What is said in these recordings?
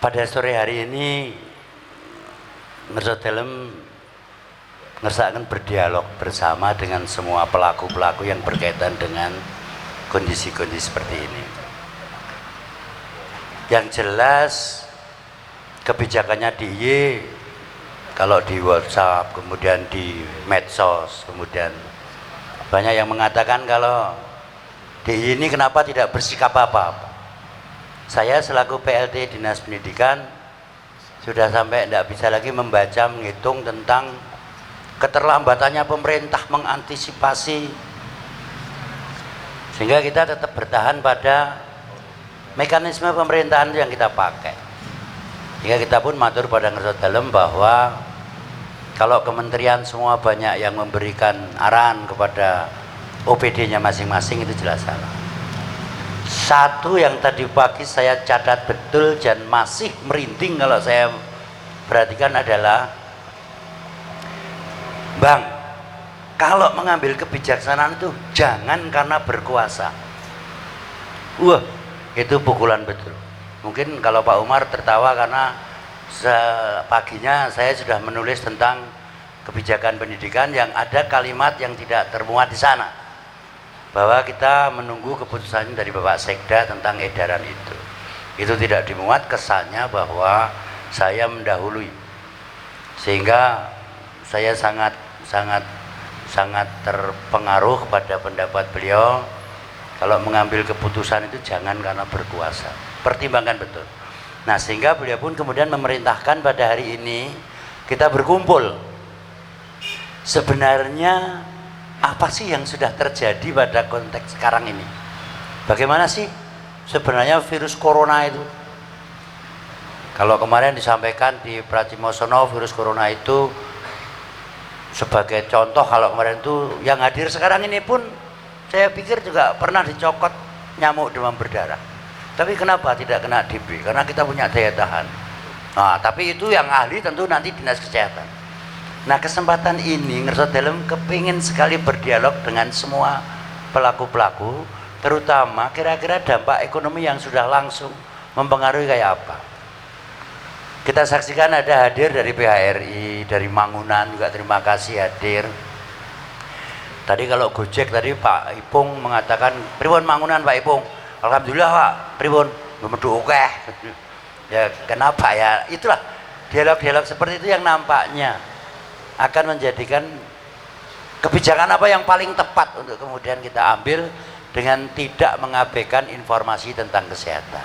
Pada sore hari ini Ngerso Dalem ngersakan berdialog bersama dengan semua pelaku-pelaku yang berkaitan dengan kondisi-kondisi seperti ini. Yang jelas kebijakannya DIY, kalau di WhatsApp, kemudian di medsos, kemudian banyak yang mengatakan kalau DIY ini kenapa tidak bersikap apa-apa. Saya selaku PLT Dinas Pendidikan sudah sampai tidak bisa lagi membaca, menghitung tentang keterlambatannya pemerintah mengantisipasi, sehingga kita tetap bertahan pada mekanisme pemerintahan yang kita pakai. Sehingga kita pun matur pada Ngerso Dalem bahwa kalau kementerian semua banyak yang memberikan arahan kepada OPD-nya masing-masing, itu jelas salah. Satu yang tadi pagi saya catat betul dan masih merinding kalau saya perhatikan adalah, Bang, kalau mengambil kebijaksanaan itu jangan karena berkuasa. Wah, itu pukulan betul. Mungkin kalau Pak Umar tertawa karena paginya saya sudah menulis tentang kebijakan pendidikan yang ada kalimat yang tidak termuat di sana, bahwa kita menunggu keputusan dari Bapak Sekda tentang edaran itu. Itu tidak dimuat, kesannya bahwa saya mendahului, sehingga saya sangat terpengaruh pada pendapat beliau. Kalau mengambil keputusan itu jangan karena berkuasa, pertimbangkan betul. Nah, sehingga beliau pun kemudian memerintahkan pada hari ini kita berkumpul. Sebenarnya apa sih yang sudah terjadi pada konteks sekarang ini? Bagaimana sih sebenarnya virus corona itu? Kalau kemarin disampaikan di Pratimosono, virus corona itu sebagai contoh, kalau kemarin itu yang hadir sekarang ini pun saya pikir juga pernah dicokot nyamuk demam berdarah. Tapi kenapa tidak kena DB? Karena kita punya daya tahan. Nah, tapi itu yang ahli tentu nanti Dinas Kesehatan. Nah, kesempatan ini Ngerso Dalem kepingin sekali berdialog dengan semua pelaku-pelaku, terutama kira-kira dampak ekonomi yang sudah langsung mempengaruhi kayak apa. Kita saksikan ada hadir dari PHRI, dari Mangunan juga terima kasih hadir. Tadi kalau Gojek tadi Pak Ipung mengatakan, pripun Mangunan Pak Ipung? Alhamdulillah Pak, pripun? Memeduk oke. Ya kenapa ya? Itulah dialog-dialog seperti itu yang nampaknya akan menjadikan kebijakan apa yang paling tepat untuk kemudian kita ambil dengan tidak mengabaikan informasi tentang kesehatan.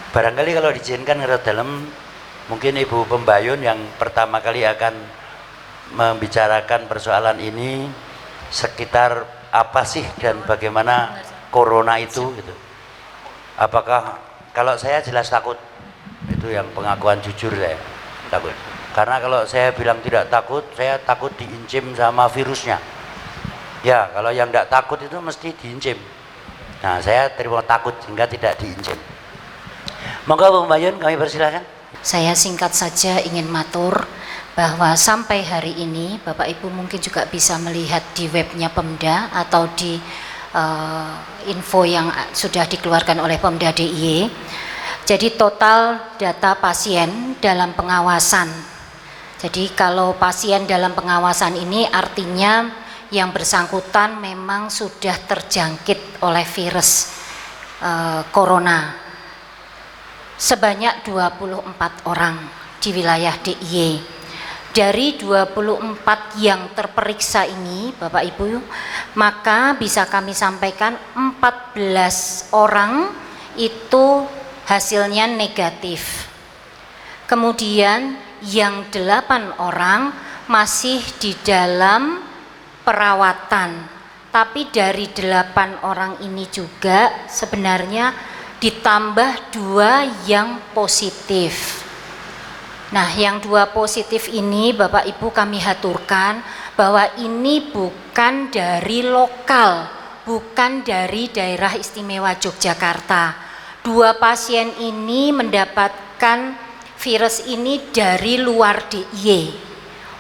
Barangkali kalau diizinkan Ngerso Dalem, mungkin Ibu Pembayun yang pertama kali akan membicarakan persoalan ini, sekitar apa sih dan bagaimana corona itu gitu. Apakah, kalau saya jelas takut, itu yang pengakuan jujur, saya takut. Karena kalau saya bilang tidak takut, saya takut diincim sama virusnya. Ya, kalau yang tidak takut itu mesti diincim. Nah, saya terima takut sehingga tidak diincim. Monggo Bu Pembayun, kami persilahkan. Saya singkat saja ingin matur bahwa sampai hari ini Bapak Ibu mungkin juga bisa melihat di webnya Pemda atau di info yang sudah dikeluarkan oleh Pemda DIY. Jadi total data pasien dalam pengawasan. Jadi kalau pasien dalam pengawasan ini artinya yang bersangkutan memang sudah terjangkit oleh virus corona. Sebanyak 24 orang di wilayah DIY. Dari 24 yang terperiksa ini Bapak Ibu, maka bisa kami sampaikan 14 orang itu hasilnya negatif. Kemudian yang 8 orang masih di dalam perawatan. Tapi dari 8 orang ini juga sebenarnya ditambah 2 yang positif. Nah, yang 2 positif ini Bapak Ibu kami haturkan bahwa ini bukan dari lokal, bukan dari daerah istimewa Yogyakarta. 2 pasien ini mendapatkan virus ini dari luar DIY.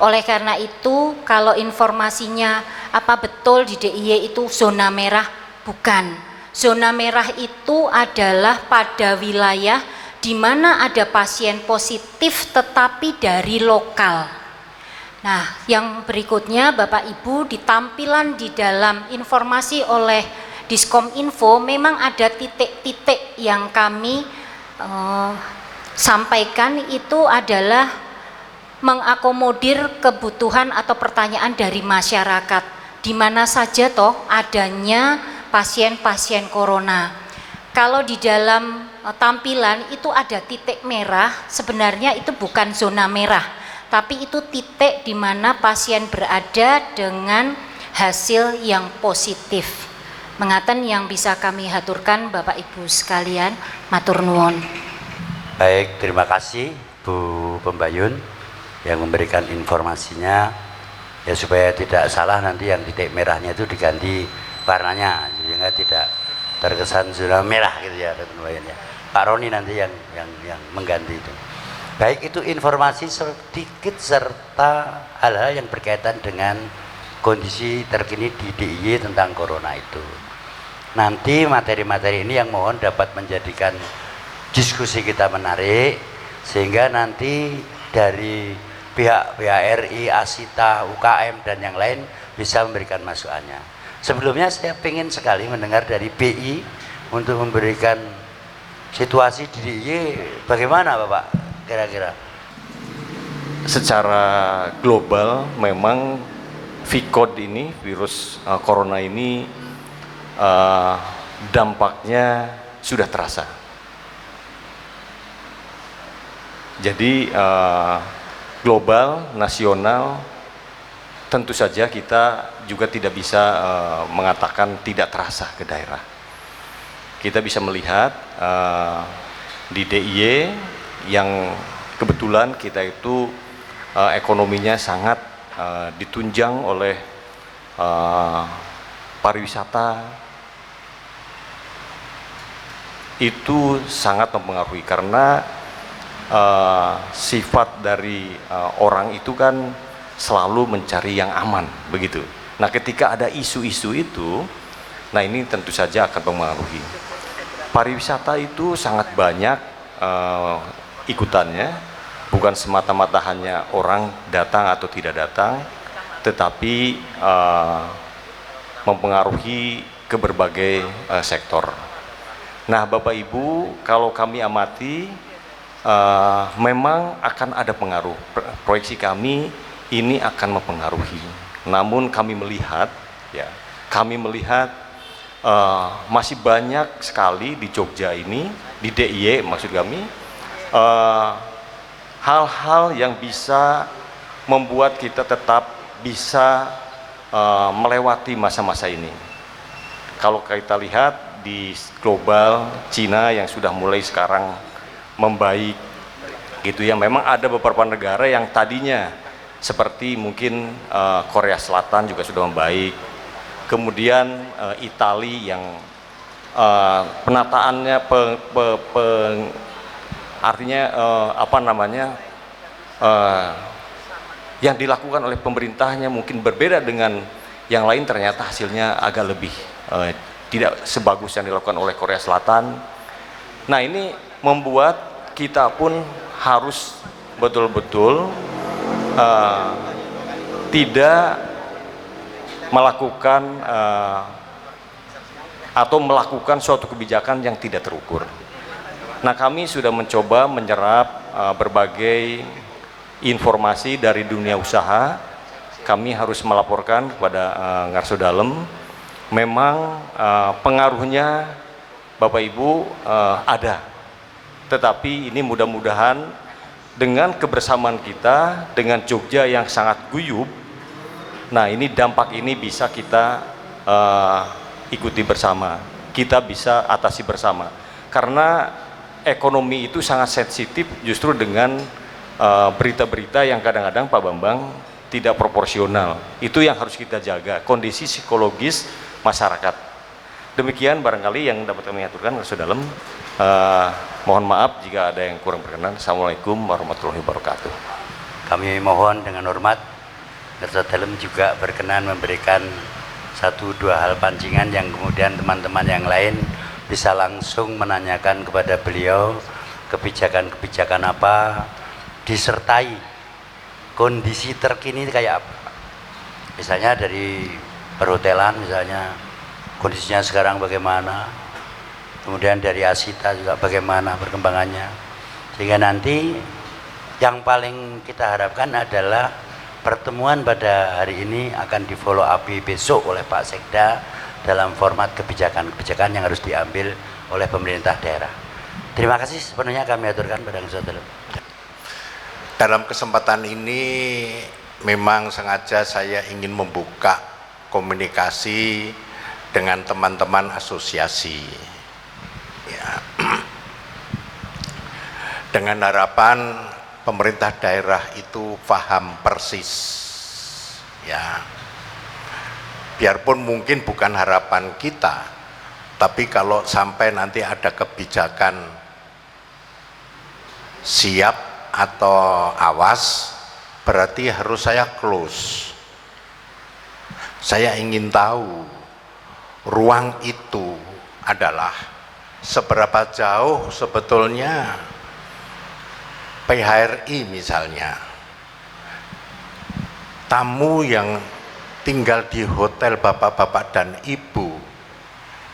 Oleh karena itu, kalau informasinya apa betul di DIY itu zona merah, bukan. Zona merah itu adalah pada wilayah di mana ada pasien positif tetapi dari lokal. Nah, yang berikutnya Bapak Ibu, di tampilan di dalam informasi oleh Diskominfo memang ada titik-titik yang kami sampaikan, itu adalah mengakomodir kebutuhan atau pertanyaan dari masyarakat, di mana saja toh adanya pasien-pasien corona. Kalau di dalam tampilan itu ada titik merah, sebenarnya itu bukan zona merah, tapi itu titik di mana pasien berada dengan hasil yang positif. Mengaten yang bisa kami haturkan Bapak Ibu sekalian, matur nuwun. Baik, terima kasih Bu Pembayun yang memberikan informasinya, ya supaya tidak salah nanti yang titik merahnya itu diganti warnanya sehingga tidak terkesan zona merah gitu ya, Pak Roni nanti yang mengganti itu. Baik, itu informasi sedikit serta hal-hal yang berkaitan dengan kondisi terkini di DIY tentang corona itu. Nanti materi-materi ini yang mohon dapat menjadikan diskusi kita menarik, sehingga nanti dari pihak RI, Asita, UKM dan yang lain bisa memberikan masukannya. Sebelumnya saya ingin sekali mendengar dari BI untuk memberikan situasi di DIY bagaimana Bapak kira-kira. Secara global memang VCOD ini, virus corona ini dampaknya sudah terasa. Jadi global, nasional, tentu saja kita juga tidak bisa mengatakan tidak terasa ke daerah. Kita bisa melihat di DIY yang kebetulan kita itu ekonominya sangat ditunjang oleh pariwisata, itu sangat mempengaruhi karena sifat dari orang itu kan selalu mencari yang aman begitu. Nah, ketika ada isu-isu itu, nah ini tentu saja akan mempengaruhi. Pariwisata itu sangat banyak ikutannya. Bukan semata-mata hanya orang datang atau tidak datang, tetapi mempengaruhi ke berbagai sektor. Nah, Bapak Ibu, kalau kami amati memang akan ada pengaruh. Proyeksi kami ini akan mempengaruhi. Namun kami melihat, masih banyak sekali di Jogja ini, di DIY maksud kami, hal-hal yang bisa membuat kita tetap bisa melewati masa-masa ini. Kalau kita lihat di global, Cina yang sudah mulai sekarang membaik gitu ya, memang ada beberapa negara yang tadinya seperti mungkin Korea Selatan juga sudah membaik, kemudian Italia yang penataannya artinya yang dilakukan oleh pemerintahnya mungkin berbeda dengan yang lain, ternyata hasilnya agak lebih tidak sebagus yang dilakukan oleh Korea Selatan. Nah, ini membuat kita pun harus betul-betul tidak melakukan atau melakukan suatu kebijakan yang tidak terukur. Nah, kami sudah mencoba menyerap berbagai informasi dari dunia usaha. Kami harus melaporkan kepada Ngarso Dalem. Memang pengaruhnya Bapak Ibu ada, tetapi ini mudah-mudahan dengan kebersamaan kita, dengan Jogja yang sangat guyup, nah ini dampak ini bisa kita ikuti bersama, kita bisa atasi bersama. Karena ekonomi itu sangat sensitif justru dengan berita-berita yang kadang-kadang Pak Bambang tidak proporsional. Itu yang harus kita jaga, kondisi psikologis masyarakat. Demikian barangkali yang dapat kami aturkan Ngarso Dalem. Mohon maaf jika ada yang kurang berkenan. Assalamualaikum warahmatullahi wabarakatuh. Kami mohon dengan hormat Ngarso Dalem juga berkenan memberikan satu dua hal pancingan yang kemudian teman-teman yang lain bisa langsung menanyakan kepada beliau, kebijakan-kebijakan apa, disertai kondisi terkini kayak apa. Misalnya dari perhotelan misalnya, kondisinya sekarang bagaimana, kemudian dari Asita juga bagaimana perkembangannya, sehingga nanti yang paling kita harapkan adalah pertemuan pada hari ini akan di follow up besok oleh Pak Sekda dalam format kebijakan-kebijakan yang harus diambil oleh pemerintah daerah. Terima kasih sepenuhnya kami aturkan pada kesempatan. Dalam kesempatan ini memang sengaja saya ingin membuka komunikasi dengan teman-teman asosiasi, ya, dengan harapan pemerintah daerah itu paham persis, ya. Biarpun mungkin bukan harapan kita, tapi kalau sampai nanti ada kebijakan siap atau awas, berarti harus saya close. Saya ingin tahu ruang itu adalah seberapa jauh sebetulnya PHRI misalnya, tamu yang tinggal di hotel bapak-bapak dan ibu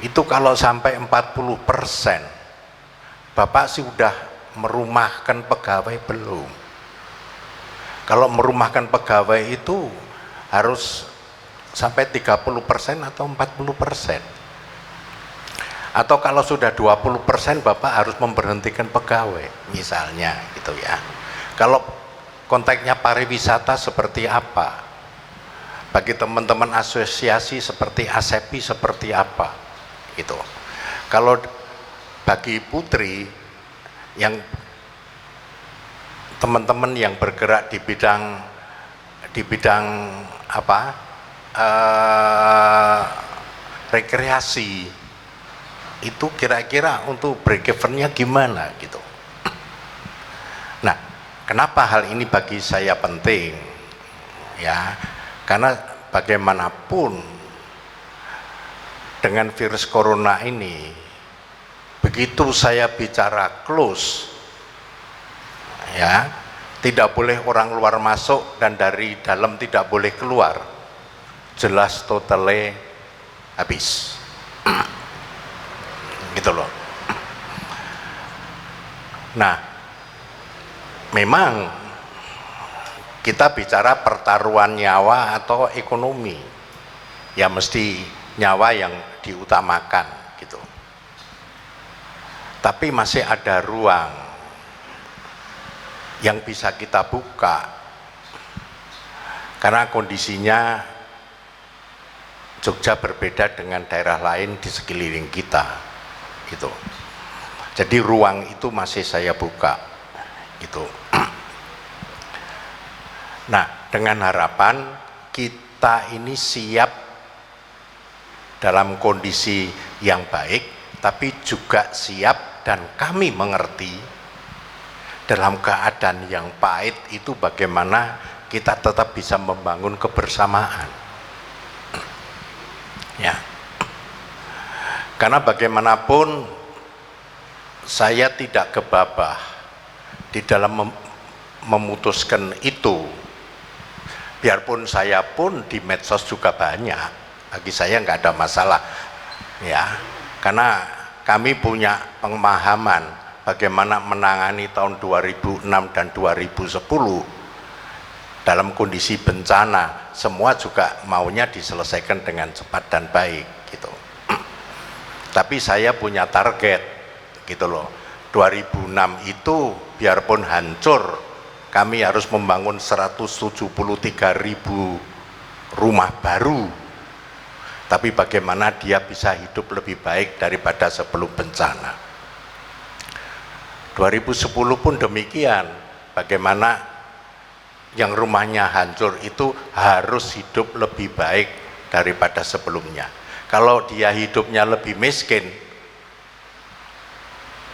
itu kalau sampai 40%, bapak sudah merumahkan pegawai belum? Kalau merumahkan pegawai itu harus sampai 30% atau 40%, atau kalau sudah 20% bapak harus memberhentikan pegawai misalnya, gitu ya. Kalau konteksnya pariwisata seperti apa, bagi teman-teman asosiasi seperti ASEPI seperti apa, gitu. Kalau bagi Putri, yang teman-teman yang bergerak di bidang apa, rekreasi, itu kira-kira untuk break even-nya gimana, gitu. Nah, kenapa hal ini bagi saya penting, ya? Karena bagaimanapun dengan virus corona ini, begitu saya bicara close, ya, tidak boleh orang luar masuk dan dari dalam tidak boleh keluar, jelas totally habis. Gitu loh. Nah, memang kita bicara pertaruhan nyawa atau ekonomi, ya mesti nyawa yang diutamakan, gitu. Tapi masih ada ruang yang bisa kita buka, karena kondisinya Jogja berbeda dengan daerah lain di sekeliling kita, gitu. Jadi ruang itu masih saya buka, gitu. Nah, dengan harapan kita ini siap dalam kondisi yang baik, tapi juga siap dan kami mengerti dalam keadaan yang pahit itu bagaimana kita tetap bisa membangun kebersamaan, ya. Karena bagaimanapun saya tidak gebabah di dalam memutuskan itu. Biarpun saya pun di medsos juga banyak, bagi saya nggak ada masalah, ya, karena kami punya pemahaman bagaimana menangani tahun 2006 dan 2010 dalam kondisi bencana, semua juga maunya diselesaikan dengan cepat dan baik, gitu. Tapi saya punya target, gitu loh. 2006 itu biarpun hancur, kami harus membangun 173.000 rumah baru, tapi bagaimana dia bisa hidup lebih baik daripada sebelum bencana. 2010 pun demikian, bagaimana yang rumahnya hancur itu harus hidup lebih baik daripada sebelumnya. Kalau dia hidupnya lebih miskin,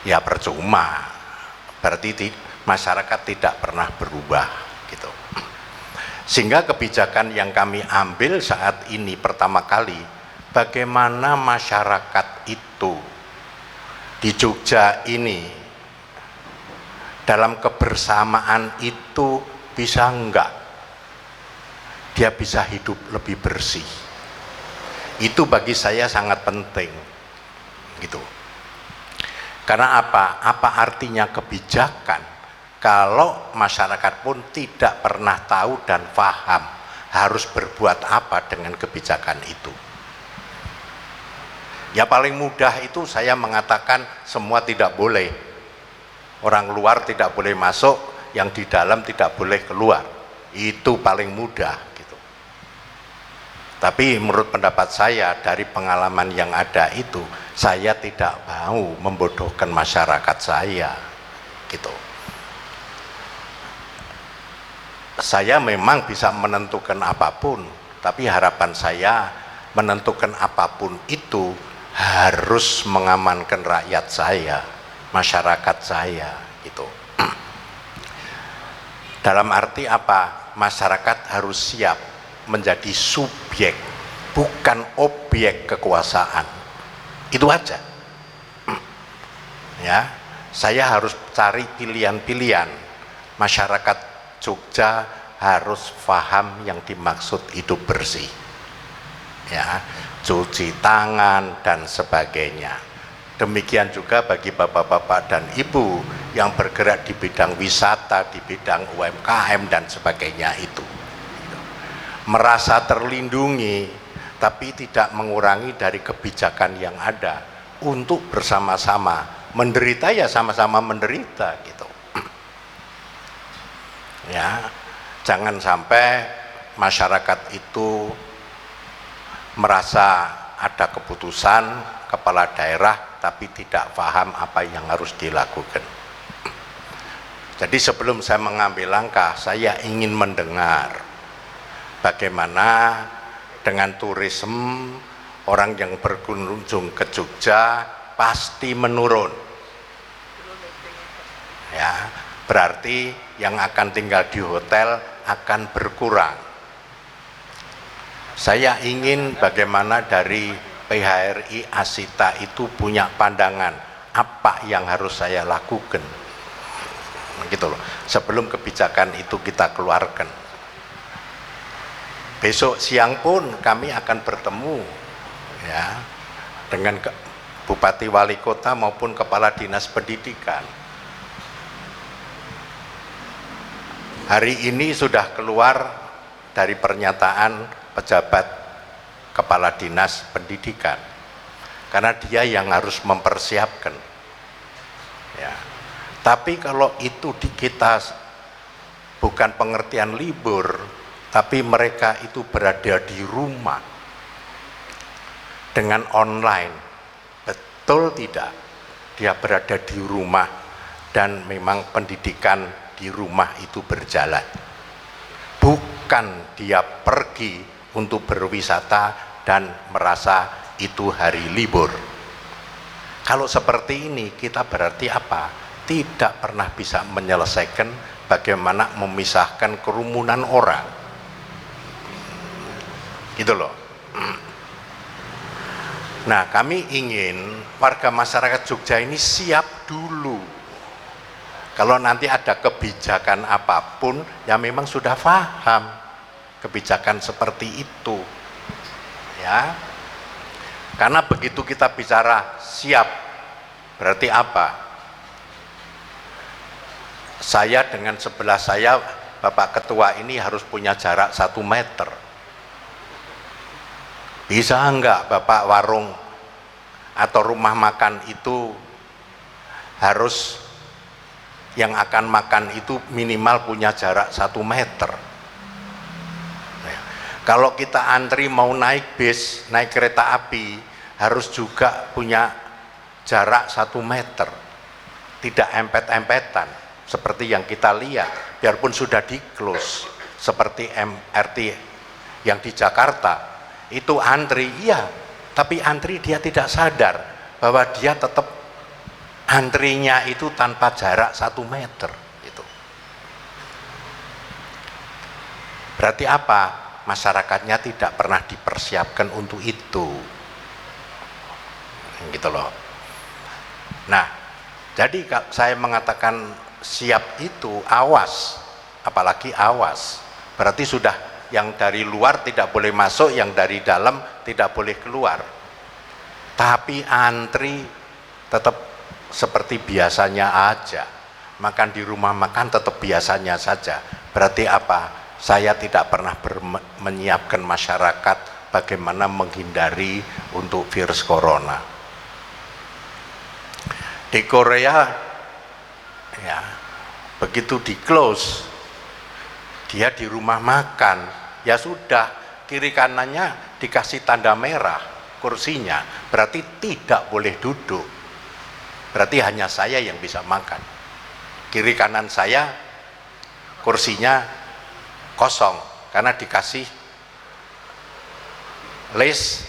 ya percuma, berarti masyarakat tidak pernah berubah, gitu. Sehingga kebijakan yang kami ambil saat ini pertama kali, bagaimana masyarakat itu di Jogja ini dalam kebersamaan itu bisa enggak dia bisa hidup lebih bersih. Itu bagi saya sangat penting gitu. Karena apa artinya kebijakan kalau masyarakat pun tidak pernah tahu dan paham harus berbuat apa dengan kebijakan itu. Ya paling mudah itu saya mengatakan semua tidak boleh. Orang luar tidak boleh masuk, yang di dalam tidak boleh keluar. Itu paling mudah gitu. Tapi menurut pendapat saya dari pengalaman yang ada itu, saya tidak mau membodohkan masyarakat saya gitu. Saya memang bisa menentukan apapun, tapi harapan saya menentukan apapun itu harus mengamankan rakyat saya, masyarakat saya gitu. Dalam arti apa? Masyarakat harus siap menjadi subjek, bukan objek kekuasaan. Itu aja. Ya, saya harus cari pilihan-pilihan. Masyarakat Jogja harus paham yang dimaksud hidup bersih. Ya, cuci tangan dan sebagainya. Demikian juga bagi bapak-bapak dan ibu yang bergerak di bidang wisata, di bidang UMKM dan sebagainya itu. Merasa terlindungi, tapi tidak mengurangi dari kebijakan yang ada untuk bersama-sama menderita, ya sama-sama menderita gitu. Ya, jangan sampai masyarakat itu merasa ada keputusan kepala daerah tapi tidak paham apa yang harus dilakukan. Jadi sebelum saya mengambil langkah, saya ingin mendengar bagaimana dengan turisme orang yang berkunjung ke Jogja pasti menurun. Ya, berarti yang akan tinggal di hotel akan berkurang. Saya ingin bagaimana dari PHRI Asita itu punya pandangan apa yang harus saya lakukan gitu loh, sebelum kebijakan itu kita keluarkan. Besok siang pun kami akan bertemu ya dengan Bupati Wali Kota maupun Kepala Dinas Pendidikan. Hari ini sudah keluar dari pernyataan pejabat Kepala Dinas Pendidikan, karena dia yang harus mempersiapkan. Ya. Tapi kalau itu di kita bukan pengertian libur, tapi mereka itu berada di rumah dengan online, betul tidak? Dia berada di rumah dan memang pendidikan di rumah itu berjalan. Bukan dia pergi untuk berwisata dan merasa itu hari libur. Kalau seperti ini kita berarti apa? Tidak pernah bisa menyelesaikan bagaimana memisahkan kerumunan orang. Gitu loh. Nah, kami ingin warga masyarakat Jogja ini siap dulu. Kalau nanti ada kebijakan apapun, ya memang sudah paham kebijakan seperti itu ya, karena begitu kita bicara siap berarti apa? Saya dengan sebelah saya Bapak Ketua ini harus punya jarak 1 meter. Bisa enggak Bapak warung atau rumah makan itu harus yang akan makan itu minimal punya jarak 1 meter. Kalau kita antri mau naik bis, naik kereta api, harus juga punya jarak 1 meter. Tidak empet-empetan, seperti yang kita lihat, biarpun sudah di-close, seperti MRT yang di Jakarta, itu antri, iya, tapi antri dia tidak sadar, bahwa dia tetap antrinya itu tanpa jarak 1 meter. Gitu. Berarti apa? Masyarakatnya tidak pernah dipersiapkan untuk itu, gitu loh. Nah, jadi saya mengatakan siap itu awas, apalagi awas. Berarti sudah yang dari luar tidak boleh masuk, yang dari dalam tidak boleh keluar. Tapi antri tetap seperti biasanya aja. Makan di rumah makan tetap biasanya saja. Berarti apa? Saya tidak pernah menyiapkan masyarakat bagaimana menghindari untuk virus corona. Di Korea, ya, begitu di close, dia di rumah makan, ya sudah, kiri kanannya dikasih tanda merah kursinya, berarti tidak boleh duduk. Berarti hanya saya yang bisa makan. Kiri kanan saya kursinya kosong karena dikasih list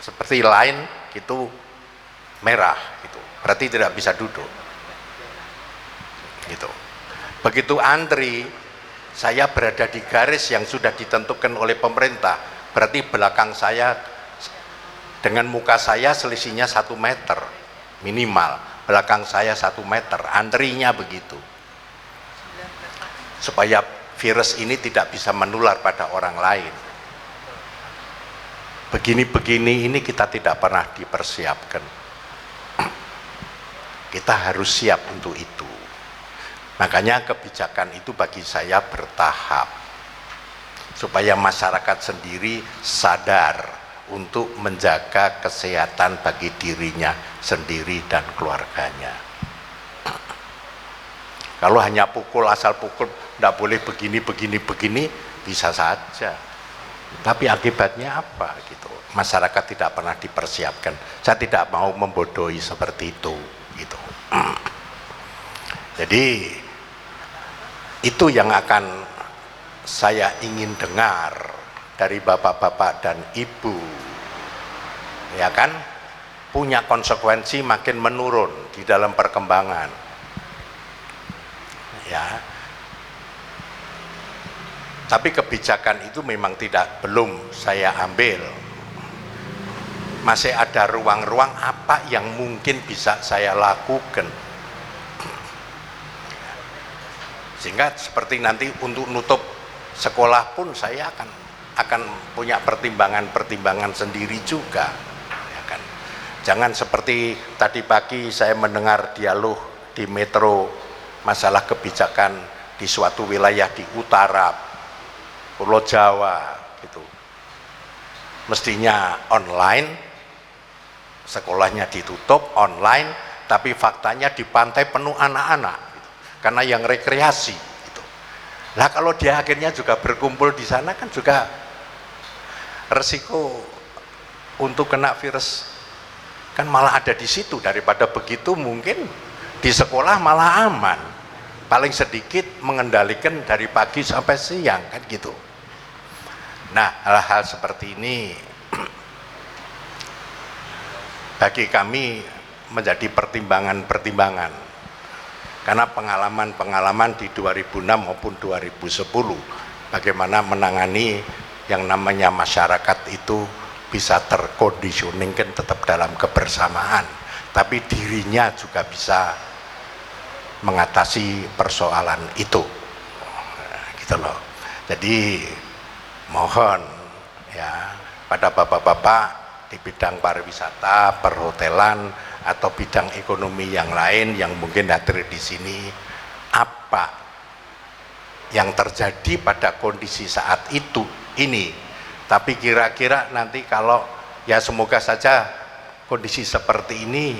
seperti line gitu merah gitu. Berarti tidak bisa duduk. Gitu. Begitu antri, saya berada di garis yang sudah ditentukan oleh pemerintah. Berarti belakang saya dengan muka saya selisihnya 1 meter minimal. Belakang saya 1 meter. Antrinya begitu. Supaya virus ini tidak bisa menular pada orang lain. Begini-begini ini kita tidak pernah dipersiapkan. Kita harus siap untuk itu. Makanya kebijakan itu bagi saya bertahap. Supaya masyarakat sendiri sadar untuk menjaga kesehatan bagi dirinya sendiri dan keluarganya. Kalau hanya pukul, asal pukul, tidak boleh begini, bisa saja. Tapi akibatnya apa gitu? Masyarakat tidak pernah dipersiapkan. Saya tidak mau membodohi seperti itu. Gitu. Jadi itu yang akan saya ingin dengar dari bapak-bapak dan ibu, ya kan, punya konsekuensi makin menurun di dalam perkembangan, ya. Tapi kebijakan itu memang belum saya ambil. Masih ada ruang-ruang apa yang mungkin bisa saya lakukan. Sehingga seperti nanti untuk nutup sekolah pun saya akan punya pertimbangan sendiri juga, ya kan. Jangan seperti tadi pagi saya mendengar dialog di Metro masalah kebijakan di suatu wilayah di utara Pulau Jawa gitu. Mestinya online, sekolahnya ditutup online, tapi faktanya di pantai penuh anak-anak gitu. Karena yang rekreasi gitu. Lah kalau dia akhirnya juga berkumpul di sana kan juga resiko untuk kena virus kan malah ada di situ. Daripada begitu mungkin di sekolah malah aman, paling sedikit mengendalikan dari pagi sampai siang kan gitu. Nah, hal-hal seperti ini bagi kami menjadi pertimbangan-pertimbangan, karena pengalaman-pengalaman di 2006 maupun 2010 bagaimana menangani yang namanya masyarakat itu bisa terkondisioning kan tetap dalam kebersamaan, tapi dirinya juga bisa mengatasi persoalan itu, gitu loh. Jadi mohon ya pada bapak-bapak di bidang pariwisata, perhotelan, atau bidang ekonomi yang lain yang mungkin hadir di sini, apa yang terjadi pada kondisi saat ini. Tapi kira-kira nanti kalau ya semoga saja kondisi seperti ini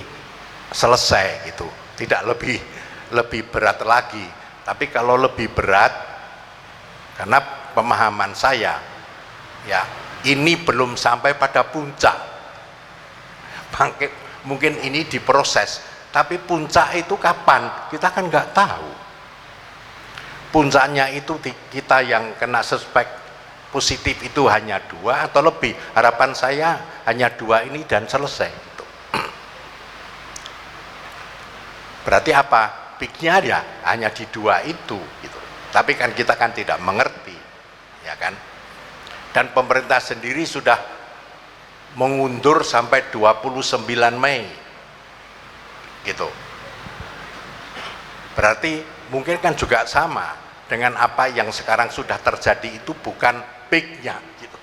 selesai gitu, tidak lebih berat lagi. Tapi kalau lebih berat, karena pemahaman saya ya ini belum sampai pada puncak, mungkin ini diproses, tapi puncak itu kapan kita kan nggak tahu. Puncaknya itu kita yang kena suspek positif itu hanya 2 atau lebih. Harapan saya hanya 2 ini dan selesai gitu. Berarti apa? Peaknya ya hanya di 2 itu gitu. Tapi kan kita kan tidak mengerti, ya kan. Dan pemerintah sendiri sudah mengundur sampai 29 Mei gitu. Berarti mungkin kan juga sama dengan apa yang sekarang sudah terjadi itu bukan peaknya gitu.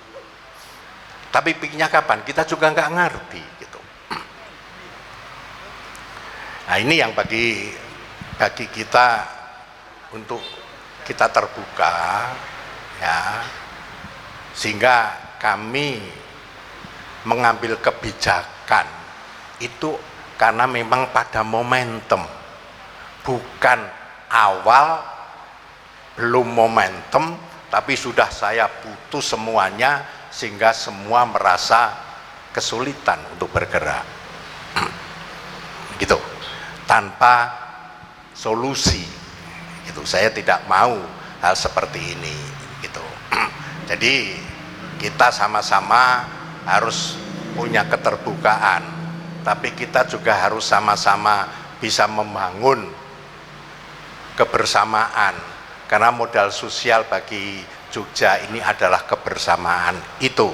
Tapi peaknya kapan? Kita juga nggak ngerti gitu. Nah ini yang bagi kita untuk kita terbuka ya, sehingga kami mengambil kebijakan itu karena memang pada momentum, bukan awal belum momentum tapi sudah saya putus semuanya sehingga semua merasa kesulitan untuk bergerak gitu tanpa solusi gitu. Saya tidak mau hal seperti ini gitu. Jadi kita sama-sama harus punya keterbukaan, tapi kita juga harus sama-sama bisa membangun kebersamaan, karena modal sosial bagi Jogja ini adalah kebersamaan itu.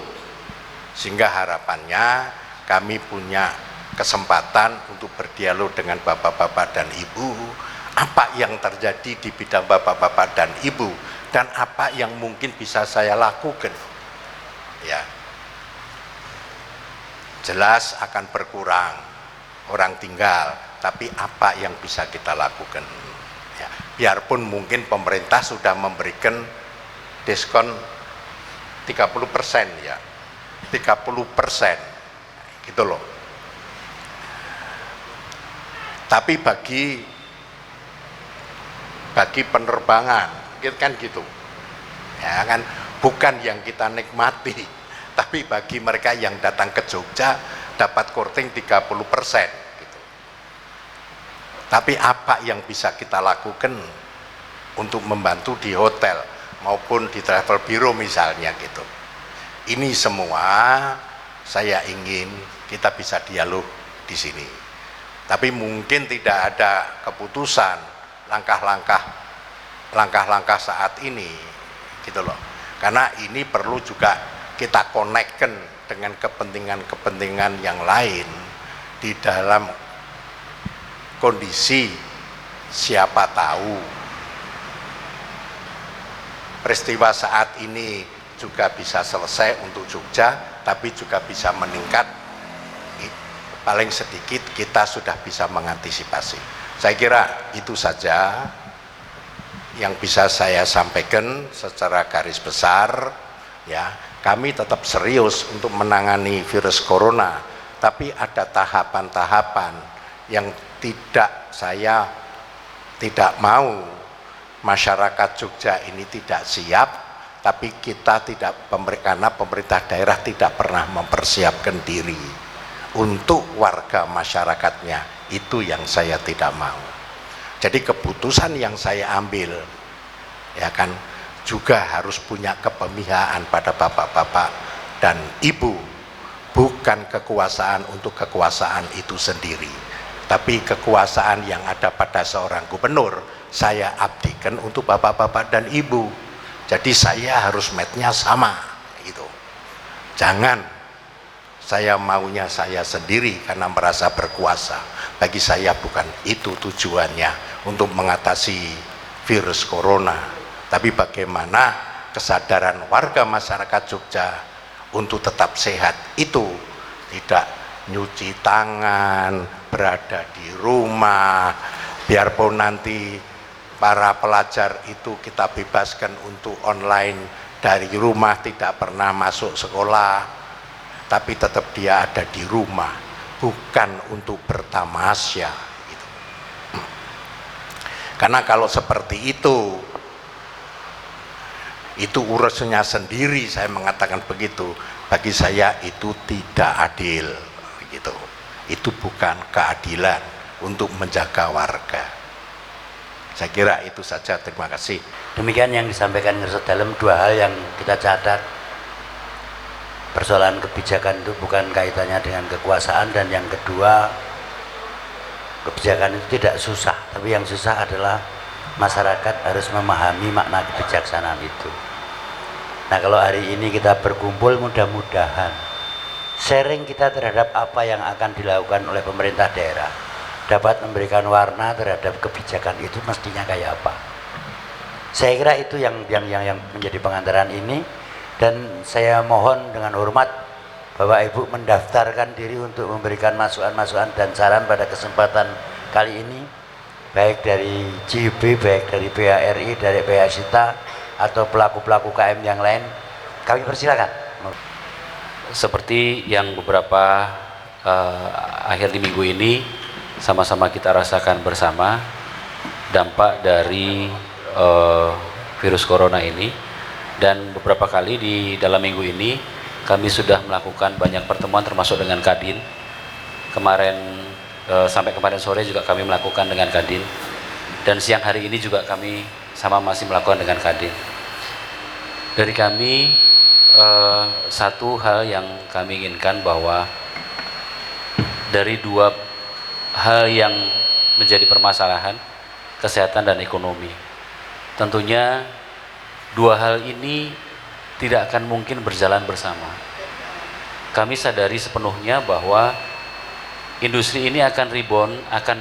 Sehingga harapannya kami punya kesempatan untuk berdialog dengan bapak-bapak dan ibu, apa yang terjadi di bidang bapak-bapak dan ibu, dan apa yang mungkin bisa saya lakukan. Ya, jelas akan berkurang orang tinggal, tapi apa yang bisa kita lakukan ya, biarpun mungkin pemerintah sudah memberikan diskon 30% ya, 30% gitu loh. Tapi bagi penerbangan kan gitu ya kan, bukan yang kita nikmati, tapi bagi mereka yang datang ke Jogja dapat korting 30% gitu. Tapi apa yang bisa kita lakukan untuk membantu di hotel maupun di travel bureau misalnya gitu. Ini semua saya ingin kita bisa dialog di sini. Tapi mungkin tidak ada keputusan langkah-langkah saat ini gitu loh. Karena ini perlu juga kita konekkan dengan kepentingan-kepentingan yang lain di dalam kondisi siapa tahu peristiwa saat ini juga bisa selesai untuk Jogja, tapi juga bisa meningkat. Paling sedikit kita sudah bisa mengantisipasi. Saya kira itu saja yang bisa saya sampaikan secara garis besar ya. Kami tetap serius untuk menangani virus corona, tapi ada tahapan-tahapan yang saya tidak mau masyarakat Jogja ini tidak siap, tapi kita tidak, karena pemerintah daerah tidak pernah mempersiapkan diri untuk warga masyarakatnya. Itu yang saya tidak mau. Jadi keputusan yang saya ambil ya kan juga harus punya kepemihaan pada bapak-bapak dan ibu, bukan kekuasaan untuk kekuasaan itu sendiri, tapi kekuasaan yang ada pada seorang gubernur saya abdikan untuk bapak-bapak dan ibu. Jadi saya harus match-nya sama gitu. Jangan saya maunya saya sendiri karena merasa berkuasa. Bagi saya bukan itu tujuannya untuk mengatasi virus corona, tapi bagaimana kesadaran warga masyarakat Jogja untuk tetap sehat itu, tidak nyuci tangan, berada di rumah, biarpun nanti para pelajar itu kita bebaskan untuk online dari rumah, tidak pernah masuk sekolah, tapi tetap dia ada di rumah, bukan untuk bertamasya gitu. Karena kalau seperti itu urusannya sendiri, saya mengatakan begitu. Bagi saya itu tidak adil gitu. Itu bukan keadilan untuk menjaga warga. Saya kira itu saja, terima kasih. Demikian yang disampaikan dalam dua hal yang kita catat. Persoalan kebijakan itu bukan kaitannya dengan kekuasaan, dan yang kedua, kebijakan itu tidak susah, tapi yang susah adalah masyarakat harus memahami makna kebijaksanaan itu. Nah, kalau hari ini kita berkumpul, mudah-mudahan sharing kita terhadap apa yang akan dilakukan oleh pemerintah daerah dapat memberikan warna terhadap kebijakan itu mestinya kayak apa. Saya kira itu yang menjadi pengantaran ini, dan saya mohon dengan hormat Bapak Ibu mendaftarkan diri untuk memberikan masukan-masukan dan saran pada kesempatan kali ini, baik dari JIB, baik dari PHRI, dari PHSITA, atau pelaku-pelaku KM yang lain. Kami persilakan. Seperti yang beberapa akhir di minggu ini sama-sama kita rasakan bersama dampak dari virus corona ini, dan beberapa kali di dalam minggu ini kami sudah melakukan banyak pertemuan termasuk dengan Kadin. Sampai kemarin sore juga kami melakukan dengan Kadin, dan siang hari ini juga kami masih melakukan dengan Kadin. Dari kami satu hal yang kami inginkan, bahwa dari dua hal yang menjadi permasalahan, kesehatan dan ekonomi, tentunya dua hal ini tidak akan mungkin berjalan bersama. Kami sadari sepenuhnya bahwa industri ini akan rebound, akan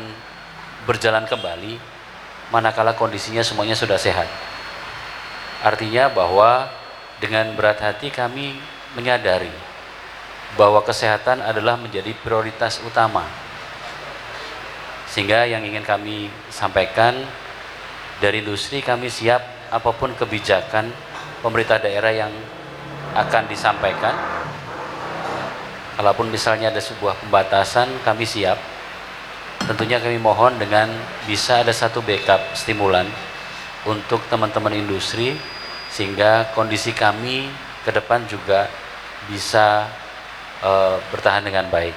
berjalan kembali manakala kondisinya semuanya sudah sehat. Artinya bahwa dengan berat hati kami menyadari bahwa kesehatan adalah menjadi prioritas utama. Sehingga yang ingin kami sampaikan, dari industri kami siap apapun kebijakan pemerintah daerah yang akan disampaikan. Kalaupun misalnya ada sebuah pembatasan, kami siap. Tentunya kami mohon dengan bisa ada satu backup stimulan untuk teman-teman industri, sehingga kondisi kami ke depan juga bisa bertahan dengan baik.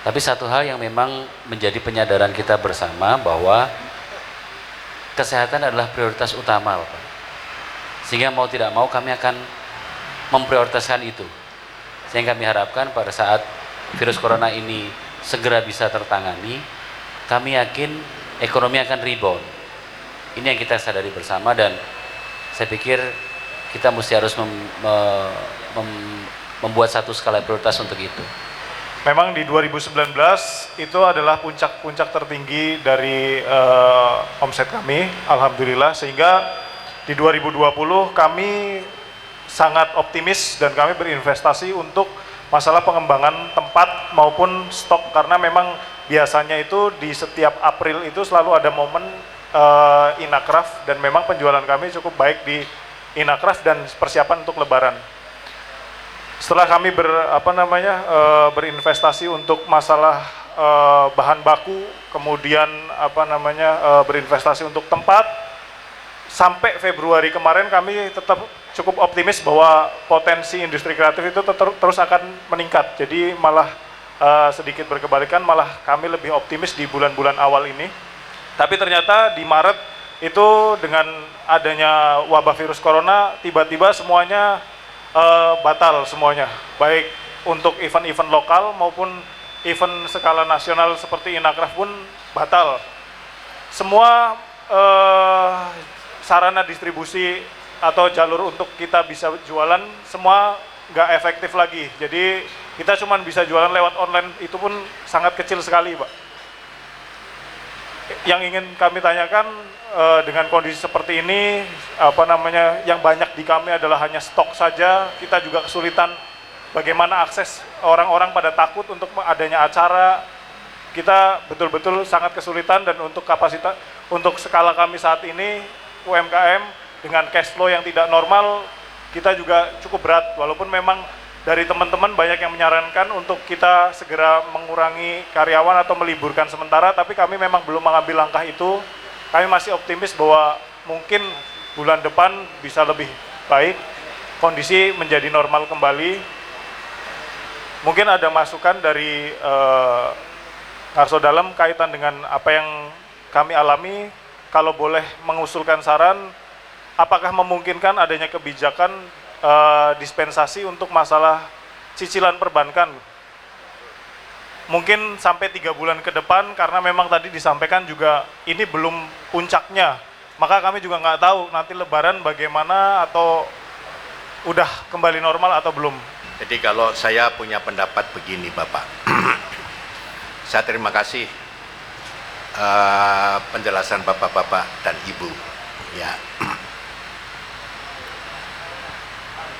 Tapi satu hal yang memang menjadi penyadaran kita bersama, bahwa kesehatan adalah prioritas utama, Bapak. Sehingga mau tidak mau kami akan memprioritaskan itu. Sehingga kami harapkan pada saat virus corona ini segera bisa tertangani, kami yakin ekonomi akan rebound. Ini yang kita sadari bersama, dan saya pikir kita mesti harus membuat satu skala prioritas untuk itu. Memang di 2019 itu adalah puncak-puncak tertinggi dari omset kami, alhamdulillah, sehingga di 2020 kami sangat optimis dan kami berinvestasi untuk masalah pengembangan tempat maupun stok, karena memang biasanya itu di setiap April itu selalu ada momen Inacraft, dan memang penjualan kami cukup baik di Inacraft dan persiapan untuk Lebaran. Setelah kami berinvestasi untuk masalah bahan baku, kemudian berinvestasi untuk tempat, sampai Februari kemarin kami tetap cukup optimis bahwa potensi industri kreatif itu terus akan meningkat. Jadi malah sedikit berkebalikan, malah kami lebih optimis di bulan-bulan awal ini. Tapi ternyata di Maret itu dengan adanya wabah virus corona, tiba-tiba semuanya batal semuanya, baik untuk event-event lokal maupun event skala nasional seperti Inacraft pun batal. Semua sarana distribusi atau jalur untuk kita bisa jualan semua nggak efektif lagi. Jadi kita cuma bisa jualan lewat online, itu pun sangat kecil sekali, Pak. Yang ingin kami tanyakan, dengan kondisi seperti ini, yang banyak di kami adalah hanya stok saja. Kita juga kesulitan bagaimana akses, orang-orang pada takut untuk adanya acara. Kita betul-betul sangat kesulitan, dan untuk kapasitas, untuk skala kami saat ini UMKM dengan cash flow yang tidak normal, kita juga cukup berat. Walaupun memang dari teman-teman banyak yang menyarankan untuk kita segera mengurangi karyawan atau meliburkan sementara, tapi kami memang belum mengambil langkah itu. Kami masih optimis bahwa mungkin bulan depan bisa lebih baik, kondisi menjadi normal kembali. Mungkin ada masukan dari Ngarso Dalam kaitan dengan apa yang kami alami. Kalau boleh mengusulkan saran, apakah memungkinkan adanya kebijakan dispensasi untuk masalah cicilan perbankan? Mungkin sampai 3 bulan ke depan, karena memang tadi disampaikan juga ini belum puncaknya. Maka kami juga nggak tahu nanti Lebaran bagaimana, atau udah kembali normal atau belum. Jadi kalau saya punya pendapat begini, Bapak. Saya terima kasih penjelasan bapak-bapak dan ibu. Ya,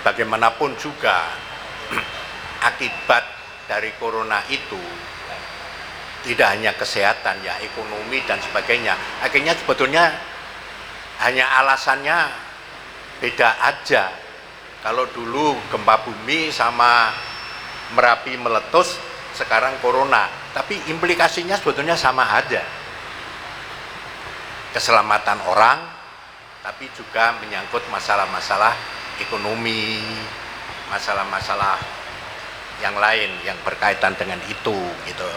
bagaimanapun juga akibat dari corona itu tidak hanya kesehatan, ya ekonomi dan sebagainya. Akhirnya sebetulnya hanya alasannya beda aja. Kalau dulu gempa bumi sama Merapi meletus, sekarang corona. Tapi implikasinya sebetulnya sama aja. Keselamatan orang, tapi juga menyangkut masalah-masalah ekonomi, masalah-masalah yang lain yang berkaitan dengan itu gitu.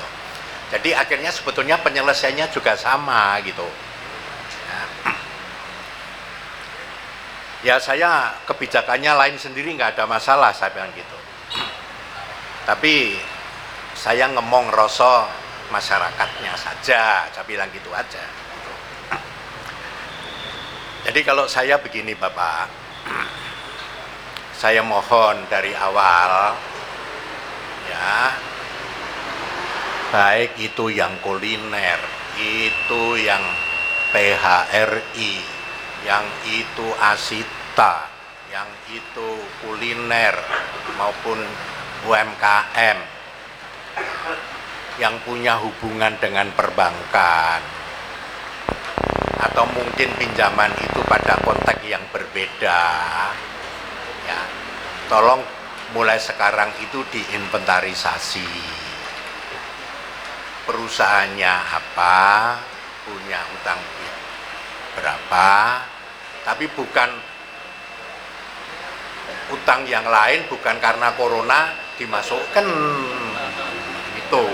Jadi akhirnya sebetulnya penyelesaiannya juga sama gitu. Ya saya kebijakannya lain sendiri nggak ada masalah, saya bilang gitu. Tapi saya ngemong rasa masyarakatnya saja, saya bilang gitu aja. Jadi kalau saya begini Bapak, saya mohon dari awal ya, baik itu yang kuliner, itu yang PHRI, yang itu Asita, yang itu kuliner maupun UMKM yang punya hubungan dengan perbankan atau mungkin pinjaman itu pada konteks yang berbeda ya, tolong mulai sekarang itu diinventarisasi. Perusahaannya apa, punya utang berapa, tapi bukan utang yang lain, bukan karena corona dimasukkan itu.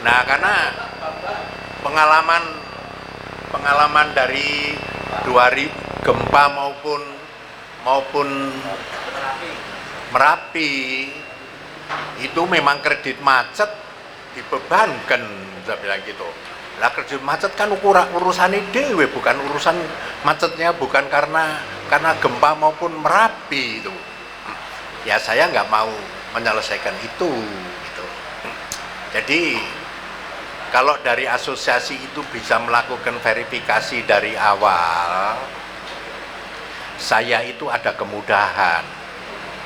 Nah, karena pengalaman dari 2000 gempa maupun Merapi itu memang kredit macet dibebankan, saya bilang gitu. Lah kredit macet kan urusan dewe, bukan urusan macetnya, bukan karena gempa maupun Merapi itu. Ya saya nggak mau menyelesaikan itu gitu. Jadi kalau dari asosiasi itu bisa melakukan verifikasi dari awal, saya itu ada kemudahan.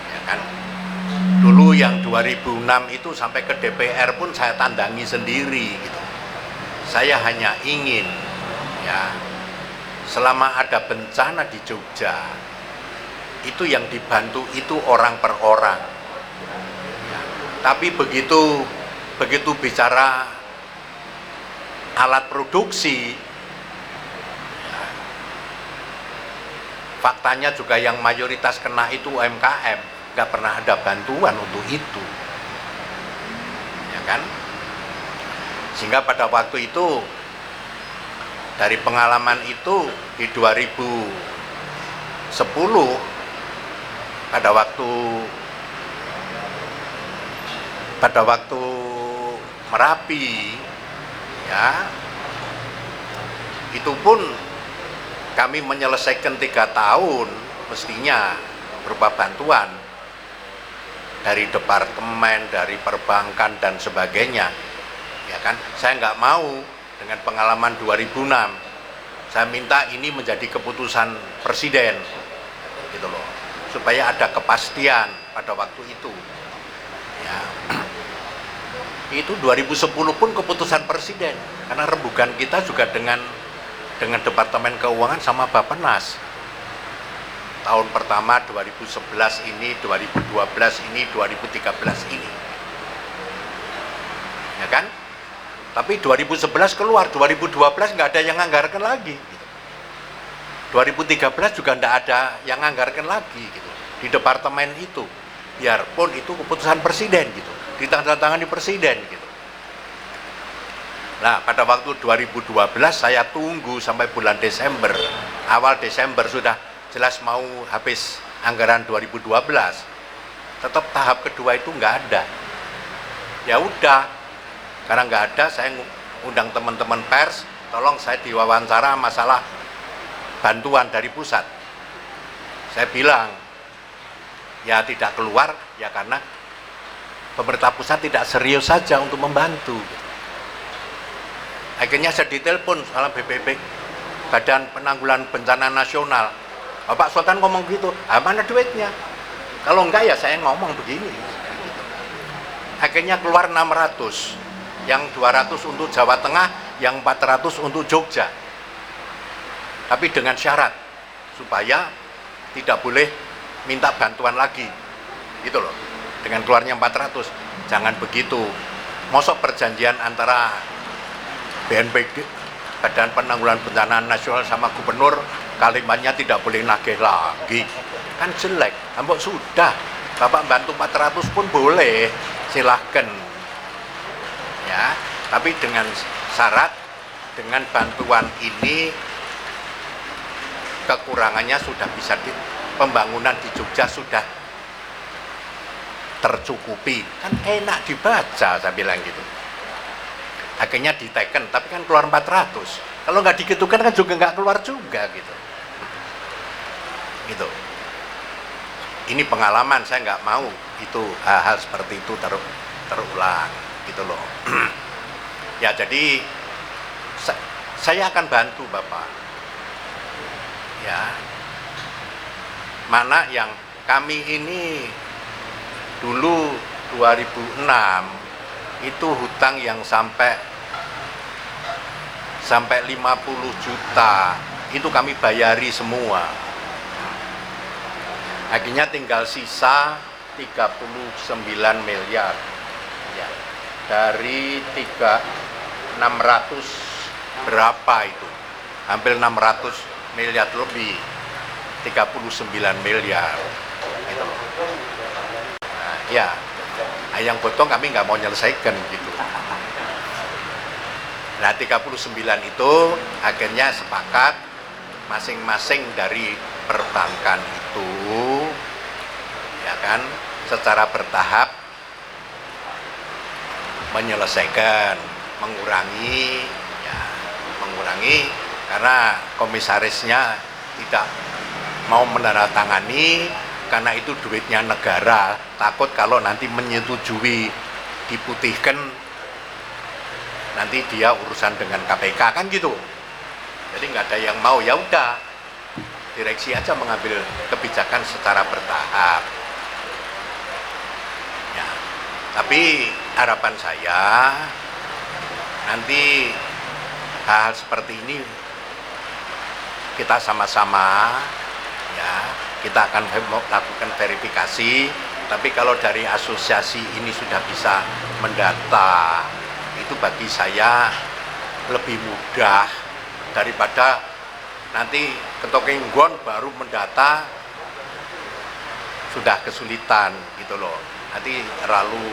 Ya kan? Dulu yang 2006 itu sampai ke DPR pun saya tandangi sendiri gitu. Saya hanya ingin ya, selama ada bencana di Jogja itu yang dibantu itu orang per orang ya. Tapi begitu bicara alat produksi ya, faktanya juga yang mayoritas kena itu UMKM, nggak pernah ada bantuan untuk itu ya kan. Sehingga pada waktu itu dari pengalaman itu di 2010 pada waktu Merapi ya, itu pun kami menyelesaikan 3 tahun mestinya berupa bantuan dari departemen, dari perbankan dan sebagainya ya kan. Saya nggak mau dengan pengalaman 2006, saya minta ini menjadi keputusan presiden gitu loh, supaya ada kepastian pada waktu itu ya. Itu 2010 pun keputusan presiden, karena rembugan kita juga dengan Departemen Keuangan sama Bappenas. Tahun pertama 2011 ini, 2012 ini, 2013 ini ya kan. Tapi 2011 keluar, 2012 nggak ada yang anggarkan lagi gitu. 2013 juga nggak ada yang anggarkan lagi gitu di departemen itu, biarpun itu keputusan presiden gitu, ditandatangani presiden gitu. Nah pada waktu 2012 saya tunggu sampai bulan Desember, awal Desember sudah jelas mau habis anggaran 2012, tetap tahap kedua itu nggak ada. Ya udah, karena nggak ada, saya undang teman-teman pers, tolong saya diwawancara masalah bantuan dari pusat. Saya bilang ya tidak keluar ya karena pemerintah pusat tidak serius saja untuk membantu. Akhirnya saya ditelepon salah BPB, Badan Penanggulangan Bencana Nasional. Bapak Sultan ngomong gitu, mana duitnya? Kalau enggak ya saya ngomong begini. Akhirnya keluar 600, yang 200 untuk Jawa Tengah, yang 400 untuk Jogja. Tapi dengan syarat supaya tidak boleh minta bantuan lagi, gitu loh. Dengan keluarnya 400, jangan begitu. Mosok perjanjian antara BNPB, Badan Penanggulangan Bencana Nasional sama gubernur, kalimatnya tidak boleh nagih lagi, kan jelek. Ambok sudah, Bapak bantu 400 pun boleh, silahkan. Ya, tapi dengan syarat, dengan bantuan ini kekurangannya sudah bisa pembangunan di Jogja sudah tercukupi, kan enak dibaca, saya bilang gitu. Akhirnya diteken, tapi kan keluar 400. Kalau nggak digitukan kan juga nggak keluar juga gitu. Gitu. Ini pengalaman, saya nggak mau itu hal-hal seperti itu terulang, gitu loh. Ya jadi saya akan bantu Bapak. Ya, mana yang kami ini dulu 2006 itu hutang yang sampai 50 juta itu kami bayari semua. Akhirnya tinggal sisa 39 miliar ya, dari 600 berapa itu, hampir 600 miliar lebih, 39 miliar gitu. Nah, ya yang potong kami nggak mau nyelesaikan gitu. Nah 39 itu akhirnya sepakat masing-masing dari perbankan itu ya kan secara bertahap menyelesaikan, mengurangi karena komisarisnya tidak mau menandatangani karena itu duitnya negara, takut kalau nanti menyetujui diputihkan nanti dia urusan dengan KPK kan gitu. Jadi nggak ada yang mau, ya udah direksi aja mengambil kebijakan secara bertahap. Ya, tapi harapan saya nanti hal seperti ini kita sama-sama ya kita akan melakukan verifikasi, tapi kalau dari asosiasi ini sudah bisa mendata, itu bagi saya lebih mudah daripada nanti ketokenggon baru mendata sudah kesulitan gitu loh. Nanti terlalu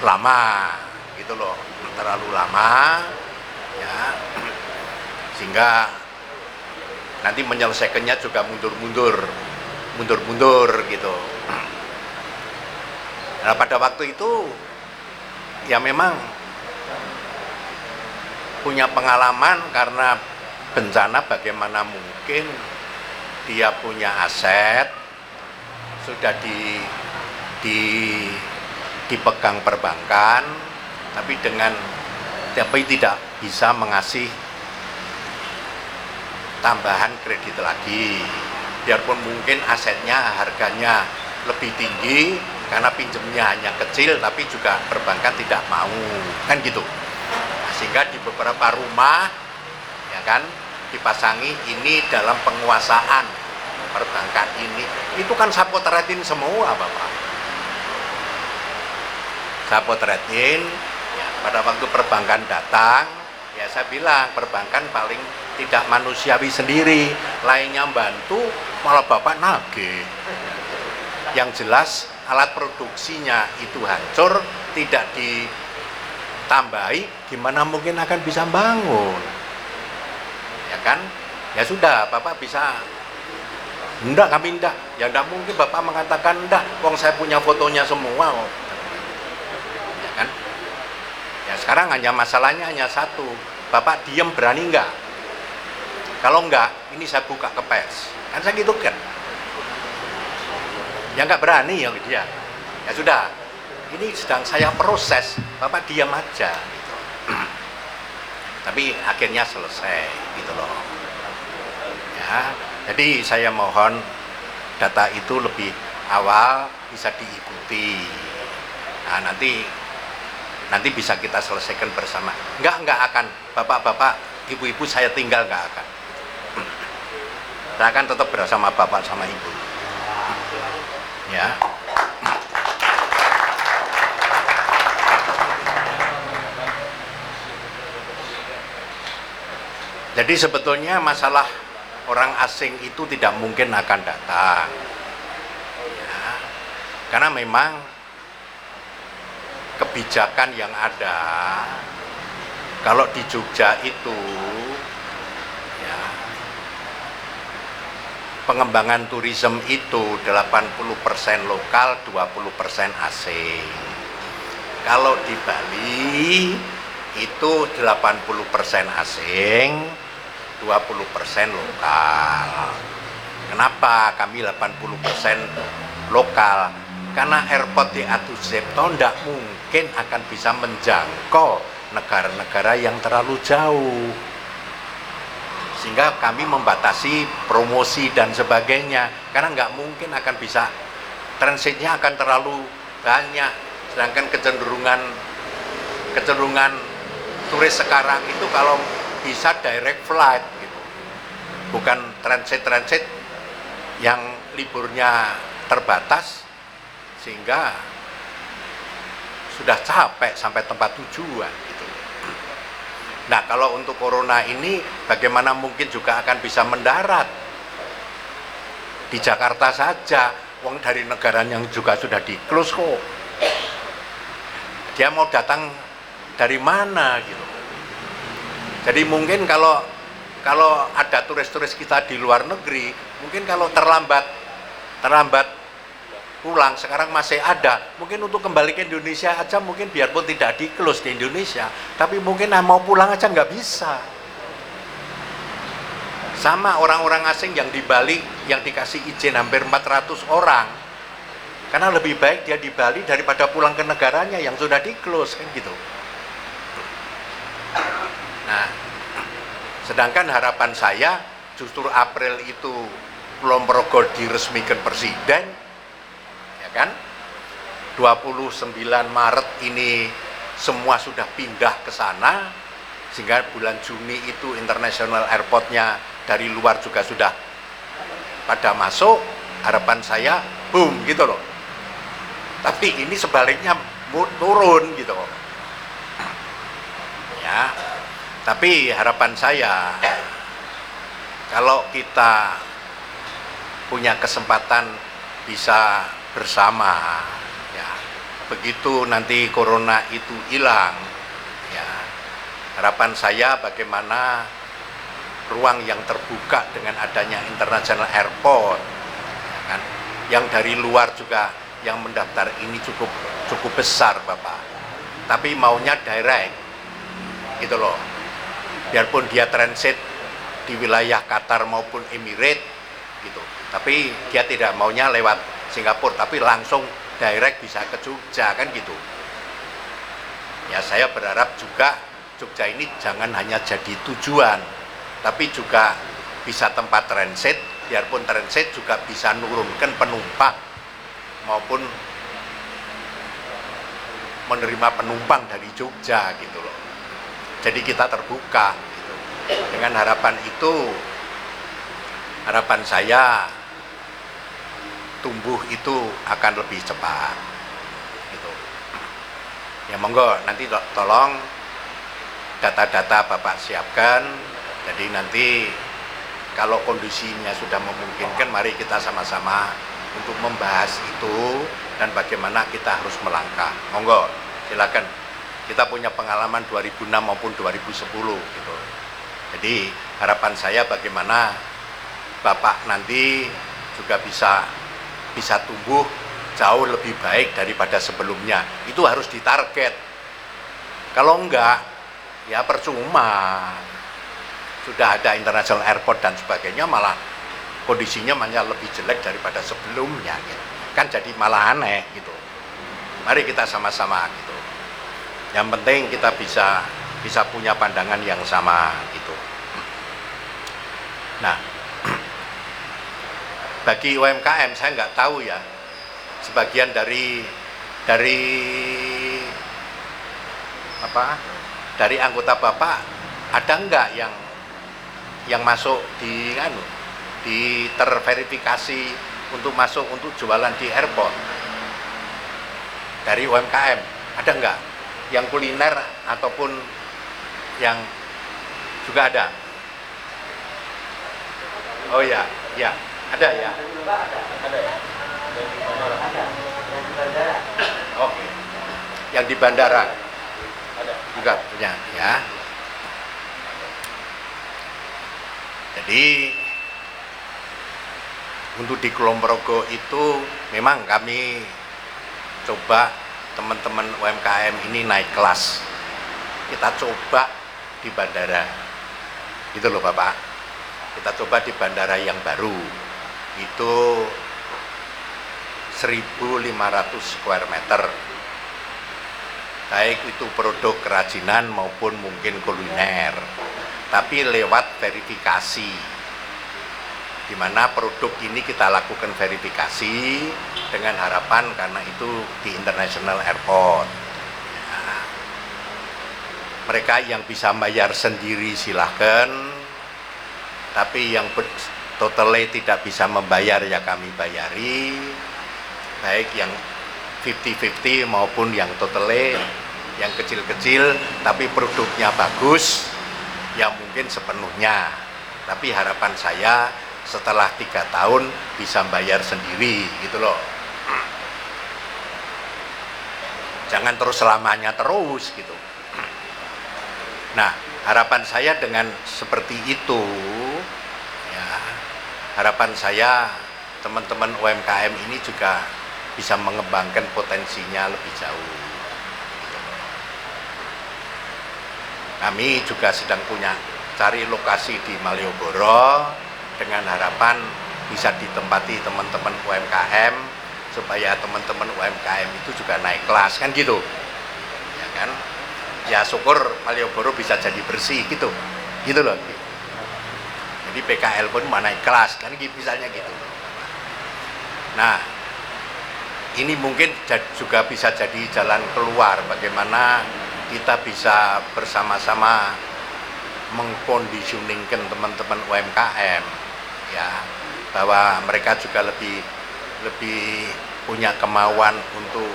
lama gitu loh, terlalu lama ya, sehingga nanti menyelesaikannya juga mundur-mundur gitu. Nah pada waktu itu ya memang punya pengalaman karena bencana, bagaimana mungkin dia punya aset sudah dipegang perbankan tapi tidak bisa mengasih tambahan kredit lagi, biarpun mungkin asetnya harganya lebih tinggi karena pinjemnya hanya kecil, tapi juga perbankan tidak mau kan gitu. Nah, sehingga di beberapa rumah ya kan dipasangi ini dalam penguasaan perbankan ini, itu kan saya potretin semua Bapak, saya potretin ya, pada waktu perbankan datang ya saya bilang perbankan paling tidak manusiawi sendiri, lainnya bantu malah Bapak nagih. Yang jelas alat produksinya itu hancur, tidak ditambahi, gimana mungkin akan bisa bangun? Ya kan? Ya sudah, Bapak bisa enggak, kami enggak. Ya enggak mungkin Bapak mengatakan enggak, wong saya punya fotonya semua. Ya kan? Ya sekarang hanya masalahnya hanya satu, Bapak diam berani enggak? Kalau enggak, ini saya buka ke pers. Kan saya gitu kan. Ya enggak berani ya dia. Ya sudah, ini sedang saya proses, Bapak diam aja gitu. Tapi akhirnya selesai gitu loh. Ya, jadi saya mohon data itu lebih awal bisa diikuti. Nah, nanti bisa kita selesaikan bersama. Enggak akan, bapak-bapak, ibu-ibu saya tinggal enggak akan. Saya akan tetap bersama bapak sama ibu. Ya. Jadi sebetulnya masalah orang asing itu tidak mungkin akan datang. Ya. Karena memang kebijakan yang ada, kalau di Jogja itu ya, pengembangan turisme itu 80% lokal, 20% asing. Kalau di Bali itu 80% asing, 20% lokal. Kenapa kami 80% lokal? Karena airport di Atu Septo tidak mungkin akan bisa menjangkau negara-negara yang terlalu jauh. Sehingga kami membatasi promosi dan sebagainya. Karena nggak mungkin akan bisa, transitnya akan terlalu banyak. Sedangkan kecenderungan turis sekarang itu kalau bisa direct flight gitu. Bukan transit yang liburnya terbatas sehingga sudah capek sampai tempat tujuan gitu. Nah, kalau untuk corona ini bagaimana mungkin juga akan bisa mendarat di Jakarta saja, wong dari negara yang juga sudah di-close kok. Dia mau datang dari mana gitu. Jadi mungkin kalau ada turis-turis kita di luar negeri, mungkin kalau terlambat pulang, sekarang masih ada, mungkin untuk kembali ke Indonesia aja mungkin biarpun tidak di-close di Indonesia, tapi mungkin mau pulang aja nggak bisa. Sama orang-orang asing yang di Bali yang dikasih izin hampir 400 orang, karena lebih baik dia di Bali daripada pulang ke negaranya yang sudah di-close kan gitu. Nah, sedangkan harapan saya justru April itu Kulon Progo diresmikan presiden, ya kan? 29 Maret ini semua sudah pindah ke sana, sehingga bulan Juni itu international airportnya dari luar juga sudah pada masuk. Harapan saya boom gitu loh. Tapi ini sebaliknya turun gitu loh. Ya. Tapi harapan saya, kalau kita punya kesempatan bisa bersama, ya, begitu nanti corona itu hilang, ya, harapan saya bagaimana ruang yang terbuka dengan adanya international airport, ya kan, yang dari luar juga yang mendaftar ini cukup besar Bapak, tapi maunya direct, gitu loh. Biarpun dia transit di wilayah Qatar maupun Emirates gitu, tapi dia tidak maunya lewat Singapura, tapi langsung direct bisa ke Jogja kan gitu. Ya, saya berharap juga Jogja ini jangan hanya jadi tujuan, tapi juga bisa tempat transit, biarpun transit juga bisa nurunkan penumpang maupun menerima penumpang dari Jogja gitu loh. Jadi kita terbuka gitu. Dengan harapan itu, harapan saya tumbuh itu akan lebih cepat gitu. Ya monggo nanti tolong data-data Bapak siapkan. Jadi nanti kalau kondisinya sudah memungkinkan, mari kita sama-sama untuk membahas itu dan bagaimana kita harus melangkah. Monggo silakan. Kita punya pengalaman 2006 maupun 2010 gitu. Jadi harapan saya bagaimana Bapak nanti juga bisa tumbuh jauh lebih baik daripada sebelumnya. Itu harus ditarget. Kalau enggak, ya percuma. Sudah ada international airport dan sebagainya, malah kondisinya malah lebih jelek daripada sebelumnya gitu. Kan jadi malah aneh gitu. Mari kita sama-sama gitu. Yang penting kita bisa punya pandangan yang sama gitu. Nah, bagi UMKM saya nggak tahu ya, sebagian dari anggota Bapak ada nggak yang masuk di terverifikasi untuk masuk untuk jualan di airport dari UMKM, ada nggak yang kuliner ataupun yang juga ada? Oh ya, ya ada ya. Ada ya. Oke. Yang di bandara ada juga punya ya. Jadi untuk di Kulon Progo itu memang kami coba teman-teman UMKM ini naik kelas. Kita coba di bandara. Gitu loh Bapak. Kita coba di bandara yang baru. Itu 1.500 square meter. Baik itu produk kerajinan maupun mungkin kuliner. Tapi lewat verifikasi, di mana produk ini kita lakukan verifikasi dengan harapan karena itu di international airport. Ya. Mereka yang bisa bayar sendiri silahkan, tapi yang totally tidak bisa membayar ya kami bayari, baik yang 50-50 maupun yang totally, yang kecil-kecil tapi produknya bagus, ya mungkin sepenuhnya. Tapi harapan saya setelah 3 tahun bisa bayar sendiri gitu loh. Jangan terus selamanya terus gitu. Nah, harapan saya dengan seperti itu ya, harapan saya teman-teman UMKM ini juga bisa mengembangkan potensinya lebih jauh. Kami juga sedang cari lokasi di Malioboro dengan harapan bisa ditempati teman-teman UMKM supaya teman-teman UMKM itu juga naik kelas kan gitu. Ya kan? Ya syukur Malioboro bisa jadi bersih gitu. Gitu loh. Jadi PKL pun naik kelas kan misalnya gitu. Nah, ini mungkin juga bisa jadi jalan keluar bagaimana kita bisa bersama-sama mengkondisioningkan teman-teman UMKM ya, bahwa mereka juga lebih punya kemauan untuk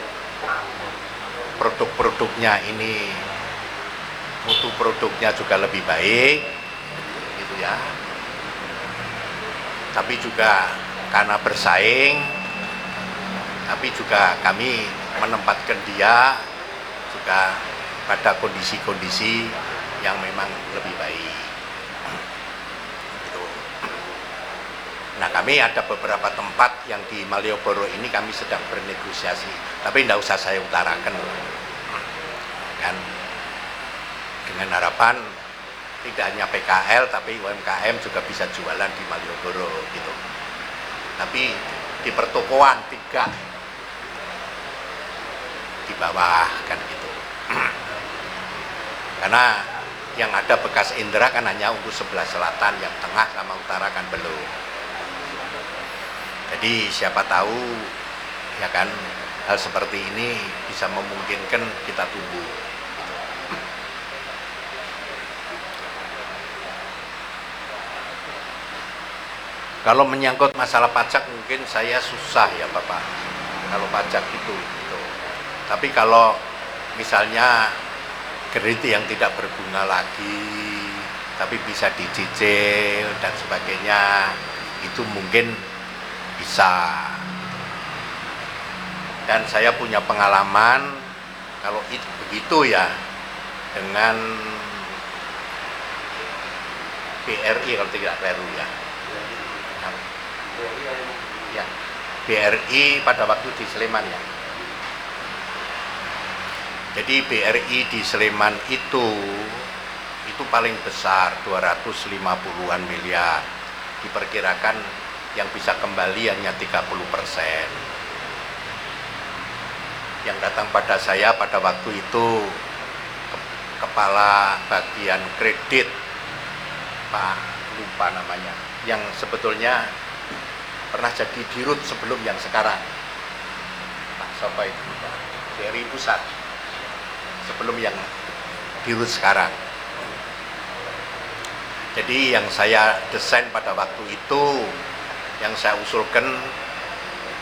produk-produknya ini, mutu produknya juga lebih baik gitu ya. Tapi juga karena bersaing, tapi juga kami menempatkan dia juga pada kondisi-kondisi yang memang lebih baik. Gitu. Nah, kami ada beberapa tempat yang di Malioboro ini kami sedang bernegosiasi, tapi tidak usah saya utarakan, kan? Dengan harapan tidak hanya PKL, tapi UMKM juga bisa jualan di Malioboro, gitu. Tapi di pertokoan 3 di bawah, kan gitu. Karena yang ada bekas Indra kan hanya untuk sebelah selatan, yang tengah sama utara kan belum. Jadi siapa tahu ya kan hal seperti ini bisa memungkinkan kita tumbuh. Kalau menyangkut masalah pajak mungkin saya susah ya Bapak. Kalau pajak itu gitu. Tapi kalau misalnya kredit yang tidak berbunga lagi, tapi bisa dicicil dan sebagainya, itu mungkin bisa. Dan saya punya pengalaman kalau itu begitu ya dengan BRI kalau tidak keliru ya. Ya, BRI pada waktu di Sleman ya. Jadi BRI di Sleman itu paling besar 250-an miliar. Diperkirakan yang bisa kembali hanya 30%. yang datang pada saya pada waktu itu kepala bagian kredit, Pak lupa namanya, yang sebetulnya pernah jadi dirut sebelum yang sekarang, Pak siapa itu, Pak dari pusat sebelum yang dirut sekarang. Jadi yang saya desain pada waktu itu, yang saya usulkan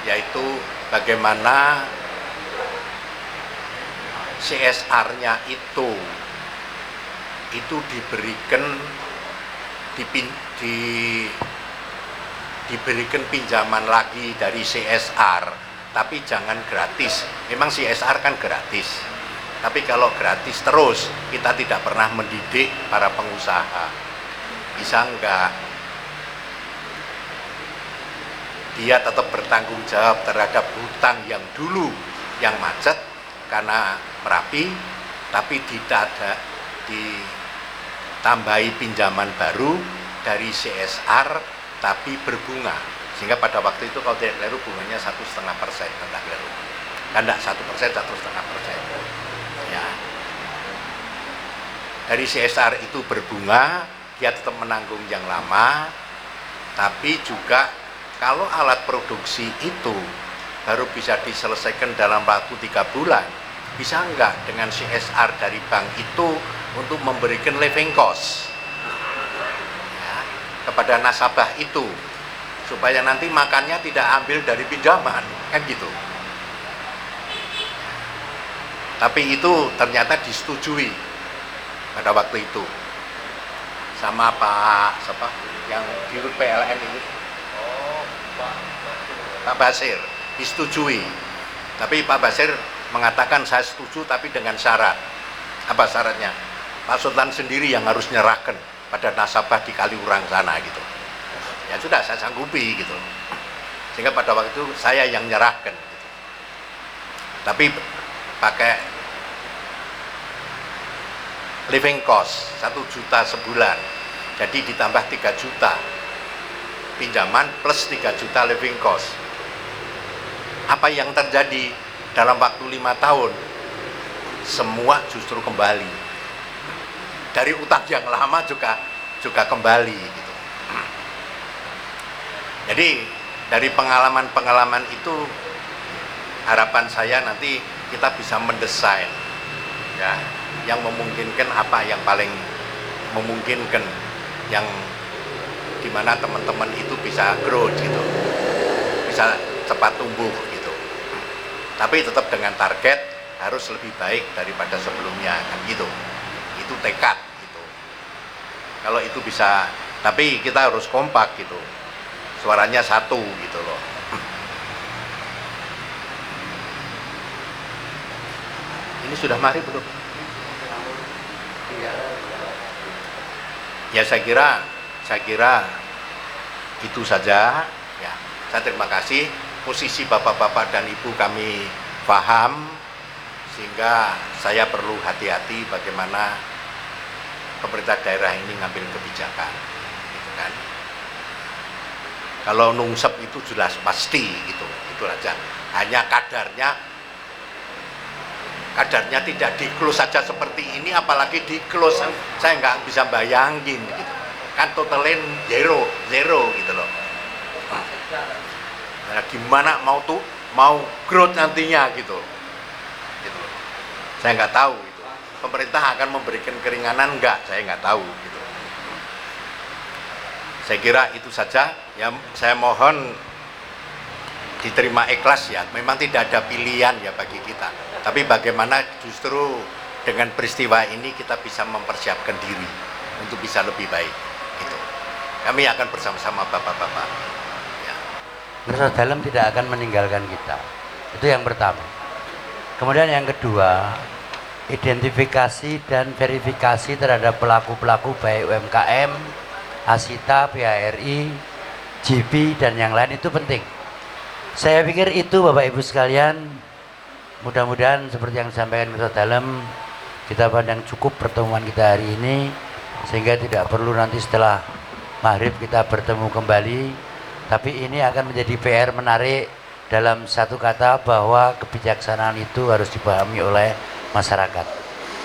yaitu bagaimana CSR-nya itu diberikan diberikan pinjaman lagi dari CSR, tapi jangan gratis. Memang CSR kan gratis, tapi kalau gratis terus kita tidak pernah mendidik para pengusaha. Bisa enggak dia tetap bertanggung jawab terhadap hutang yang dulu yang macet karena Merapi, tapi ditambahi pinjaman baru dari CSR tapi berbunga, sehingga pada waktu itu kalau tidak keliru bunganya 1,5%, tidak keliru, kan tidak 1%, 1,5%. Ya. Dari CSR itu berbunga, dia tetap menanggung yang lama, tapi juga kalau alat produksi itu baru bisa diselesaikan dalam waktu 3 bulan, bisa enggak dengan CSR dari bank itu untuk memberikan living cost ya, kepada nasabah itu, supaya nanti makannya tidak ambil dari pinjaman, kan gitu. Tapi itu ternyata disetujui pada waktu itu sama Pak siapa yang dirut PLN itu, Pak Basir, disetujui. Tapi Pak Basir mengatakan saya setuju tapi dengan syarat. Apa syaratnya? Pak Sultan sendiri yang harus nyerahkan pada nasabah di Kaliurang sana gitu. Ya sudah, saya sanggupi gitu. Sehingga pada waktu itu saya yang nyerahkan gitu. Tapi pakai living cost 1 juta sebulan, jadi ditambah 3 juta pinjaman plus 3 juta living cost. Apa yang terjadi dalam waktu 5 tahun? Semua justru kembali dari utang yang lama juga kembali gitu. Jadi dari pengalaman itu harapan saya nanti kita bisa mendesain ya, yang memungkinkan, apa yang paling memungkinkan, yang dimana teman-teman itu bisa growth gitu, bisa cepat tumbuh gitu, tapi tetap dengan target harus lebih baik daripada sebelumnya kan gitu. Itu tekad gitu. Kalau itu bisa, tapi kita harus kompak gitu, suaranya satu gitu loh. Ini sudah maghrib belum? Ya saya kira itu saja ya. Saya terima kasih, posisi bapak-bapak dan ibu kami paham, sehingga saya perlu hati-hati bagaimana pemerintah daerah ini ngambil kebijakan gitu kan. Kalau nungsep itu jelas pasti gitu, itu aja. Hanya kadarnya tidak di-close saja seperti ini, apalagi di-close saya nggak bisa bayangin gitu. Kan totalin zero gitu loh. Nah, gimana mau growth nantinya gitu. Saya nggak tahu gitu. Pemerintah akan memberikan keringanan nggak? Saya nggak tahu gitu. Saya kira itu saja. Ya, saya mohon diterima ikhlas ya. Memang tidak ada pilihan ya bagi kita. Tapi bagaimana justru dengan peristiwa ini kita bisa mempersiapkan diri untuk bisa lebih baik. Gitu. Kami akan bersama-sama bapak-bapak. Ya. Nusa Dalem tidak akan meninggalkan kita. Itu yang pertama. Kemudian yang kedua, identifikasi dan verifikasi terhadap pelaku-pelaku baik UMKM, Asita, PHRI, JB dan yang lain itu penting. Saya pikir itu Bapak Ibu sekalian, mudah-mudahan seperti yang disampaikan Nusa Dalem, kita pandang cukup pertemuan kita hari ini, sehingga tidak perlu nanti setelah maghrib kita bertemu kembali. Tapi ini akan menjadi PR menarik dalam satu kata bahwa kebijaksanaan itu harus dipahami oleh masyarakat.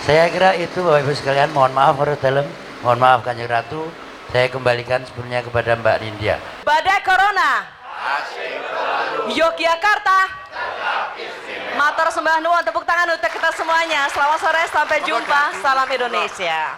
Saya kira itu Bapak Ibu sekalian, mohon maaf Warga Dalam, mohon maaf Kanjeng Ratu, saya kembalikan sepenuhnya kepada Mbak Nindya. Badai Corona, Yogyakarta, Matur sembah nuwun, tepuk tangan untuk kita semuanya. Selamat sore, sampai jumpa, salam Indonesia.